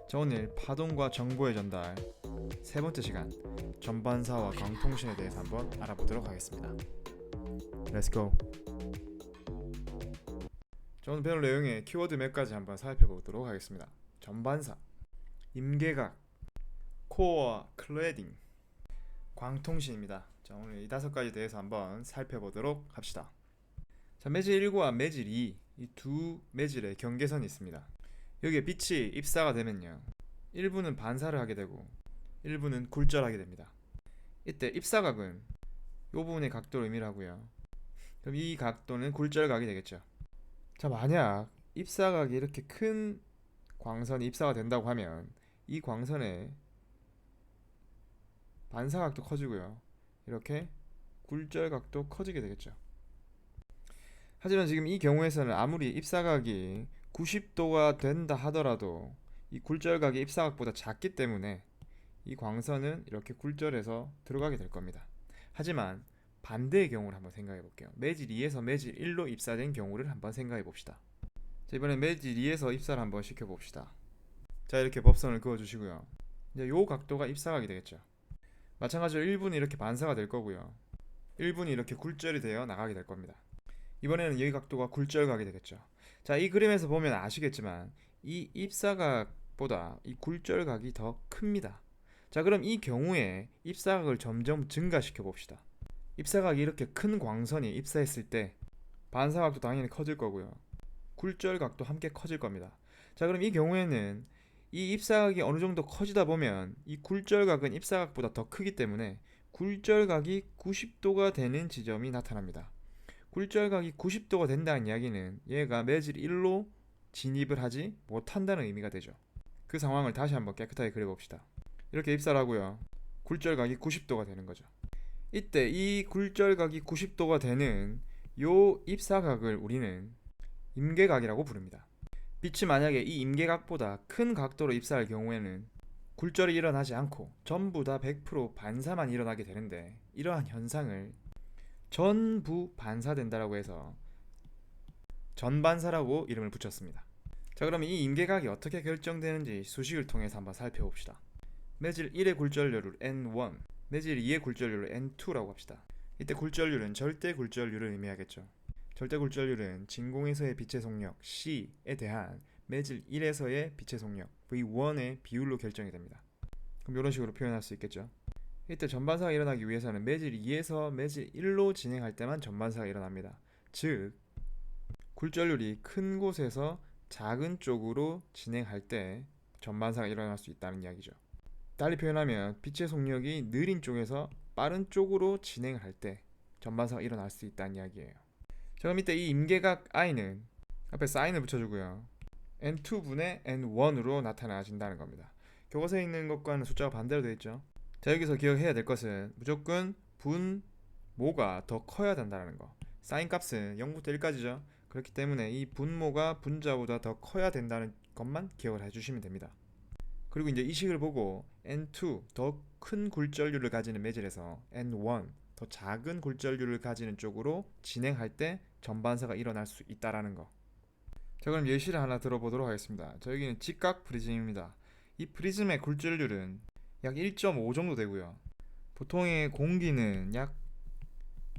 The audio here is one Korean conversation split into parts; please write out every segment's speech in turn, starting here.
자, 오늘 파동과 정보의 전달 세 번째 시간, 전반사와 광통신에 대해서 한번 알아보도록 하겠습니다. Let's go. 자, 오늘 배울 내용의 키워드 몇 가지 한번 살펴보도록 하겠습니다. 전반사, 임계각, 코어, 클래딩, 광통신입니다. 자, 오늘 이 다섯 가지 대해서 한번 살펴보도록 합시다. 자, 매질 1과 매질 2, 이 두 매질의 경계선이 있습니다. 여기에 빛이 입사가 되면요, 일부는 반사를 하게 되고 일부는 굴절하게 됩니다. 이때 입사각은 이 부분의 각도를 의미를 하고요. 그럼 이 각도는 굴절각이 되겠죠. 자, 만약 입사각이 이렇게 큰 광선이 입사가 된다고 하면 이 광선의 반사각도 커지고요, 이렇게 굴절각도 커지게 되겠죠. 하지만 지금 이 경우에서는 아무리 입사각이 90도가 된다 하더라도 이 굴절각이 입사각보다 작기 때문에 이 광선은 이렇게 굴절해서 들어가게 될 겁니다. 하지만 반대의 경우를 한번 생각해 볼게요. 매질 2에서 매질 1로 입사된 경우를 한번 생각해 봅시다. 자, 이번엔 매질 2에서 입사를 한번 시켜 봅시다. 자, 이렇게 법선을 그어 주시고요. 이제 요 각도가 입사각이 되겠죠. 마찬가지로 1분이 이렇게 반사가 될 거고요, 1분이 이렇게 굴절이 되어 나가게 될 겁니다. 이번에는 여기 각도가 굴절각이 되겠죠. 자, 이 그림에서 보면 아시겠지만 이 입사각보다 이 굴절각이 더 큽니다. 자, 그럼 이 경우에 입사각을 점점 증가시켜 봅시다. 입사각이 이렇게 큰 광선이 입사했을 때 반사각도 당연히 커질 거고요, 굴절각도 함께 커질 겁니다. 자, 그럼 이 경우에는 이 입사각이 어느 정도 커지다 보면 이 굴절각은 입사각보다 더 크기 때문에 굴절각이 90도가 되는 지점이 나타납니다. 굴절각이 90도가 된다는 이야기는 얘가 매질 1로 진입을 하지 못한다는 의미가 되죠. 그 상황을 다시 한번 깨끗하게 그려봅시다. 이렇게 입사를 하고요, 굴절각이 90도가 되는 거죠. 이때 이 굴절각이 90도가 되는 요 입사각을 우리는 임계각이라고 부릅니다. 빛이 만약에 이 임계각보다 큰 각도로 입사할 경우에는 굴절이 일어나지 않고 전부 다 100% 반사만 일어나게 되는데, 이러한 현상을 전부 반사된다라고 해서 전반사라고 이름을 붙였습니다. 자, 그럼 이 임계각이 어떻게 결정되는지 수식을 통해서 한번 살펴봅시다. 매질 1의 굴절률을 N1, 매질 2의 굴절률을 N2라고 합시다. 이때 굴절률은 절대 굴절률을 의미하겠죠. 절대 굴절률은 진공에서의 빛의 속력 C에 대한 매질 1에서의 빛의 속력 V1의 비율로 결정이 됩니다. 그럼 이런 식으로 표현할 수 있겠죠. 이때 전반사가 일어나기 위해서는 매질 2에서 매질 1로 진행할 때만 전반사가 일어납니다. 즉, 굴절률이 큰 곳에서 작은 쪽으로 진행할 때 전반사가 일어날 수 있다는 이야기죠. 달리 표현하면 빛의 속력이 느린 쪽에서 빠른 쪽으로 진행을 할 때 전반사가 일어날 수 있다는 이야기예요. 자, 그럼 이때 이 임계각 I는 앞에 사인을 붙여주고요, N2분의 N1으로 나타나진다는 겁니다. 교과서에 있는 것과는 숫자가 반대로 되어 있죠. 자, 여기서 기억해야 될 것은 무조건 분모가 더 커야 된다는 거. 사인 값은 0부터 1까지죠. 그렇기 때문에 이 분모가 분자보다 더 커야 된다는 것만 기억을 해주시면 됩니다. 그리고 이제 이 식을 보고 N2 더 큰 굴절률을 가지는 매질에서 N1 더 작은 굴절률을 가지는 쪽으로 진행할 때 전반사가 일어날 수 있다라는 거. 자, 그럼 예시를 하나 들어보도록 하겠습니다. 자, 여기는 직각 프리즘입니다. 이 프리즘의 굴절률은 약 1.5 정도 되고요, 보통의 공기는 약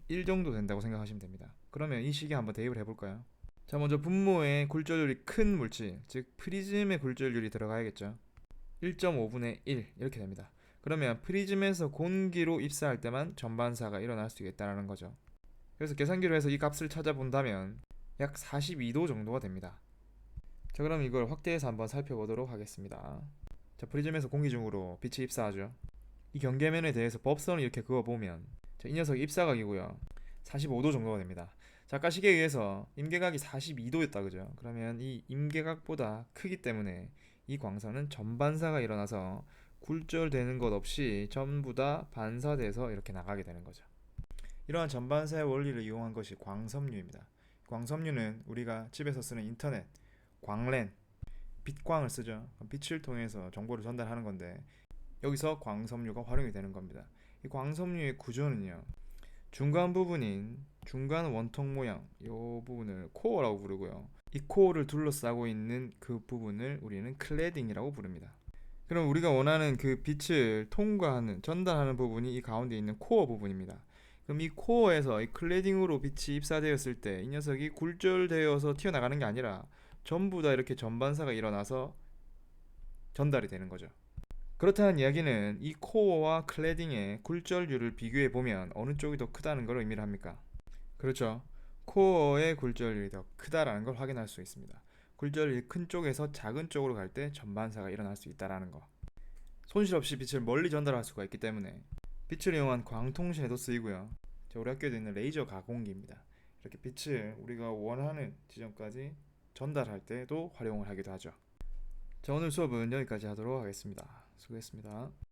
1 정도 된다고 생각하시면 됩니다. 그러면 이 식에 한번 대입을 해볼까요? 자, 먼저 분모의 굴절률이 큰 물질, 즉 프리즘의 굴절률이 들어가야겠죠. 1.5분의 1 이렇게 됩니다. 그러면 프리즘에서 공기로 입사할 때만 전반사가 일어날 수 있다는 거죠. 그래서 계산기로 해서 이 값을 찾아본다면 약 42도 정도가 됩니다. 자, 그럼 이걸 확대해서 한번 살펴보도록 하겠습니다. 자, 프리즘에서 공기 중으로 빛이 입사하죠. 이 경계면에 대해서 법선을 이렇게 그어보면, 자, 이 녀석이 입사각이고요, 45도 정도가 됩니다. 자, 아까 식에 의해서 임계각이 42도였다, 그죠? 그러면 이 임계각보다 크기 때문에 이 광선은 전반사가 일어나서 굴절되는 것 없이 전부 다 반사돼서 이렇게 나가게 되는 거죠. 이러한 전반사의 원리를 이용한 것이 광섬유입니다. 광섬유는 우리가 집에서 쓰는 인터넷, 광랜, 빛광을 쓰죠. 빛을 통해서 정보를 전달하는 건데, 여기서 광섬유가 활용이 되는 겁니다. 이 광섬유의 구조는요, 중간 부분인 중간 원통 모양 이 부분을 코어라고 부르고요, 이 코어를 둘러싸고 있는 그 부분을 우리는 클래딩이라고 부릅니다. 그럼 우리가 원하는 그 빛을 통과하는, 전달하는 부분이 이 가운데 있는 코어 부분입니다. 그럼 이 코어에서 이 클래딩으로 빛이 입사되었을 때 이 녀석이 굴절되어서 튀어나가는 게 아니라 전부 다 이렇게 전반사가 일어나서 전달이 되는 거죠. 그렇다는 이야기는 이 코어와 클래딩의 굴절률을 비교해 보면 어느 쪽이 더 크다는 걸 의미를 합니까? 그렇죠. 코어의 굴절률이 더 크다라는 걸 확인할 수 있습니다. 굴절률이 큰 쪽에서 작은 쪽으로 갈 때 전반사가 일어날 수 있다라는 거. 손실 없이 빛을 멀리 전달할 수가 있기 때문에 빛을 이용한 광통신에도 쓰이고요. 우리 학교에도 있는 레이저 가공기입니다. 이렇게 빛을 우리가 원하는 지점까지 전달할 때도 활용을 하기도 하죠. 자, 오늘 수업은 여기까지 하도록 하겠습니다. 수고했습니다.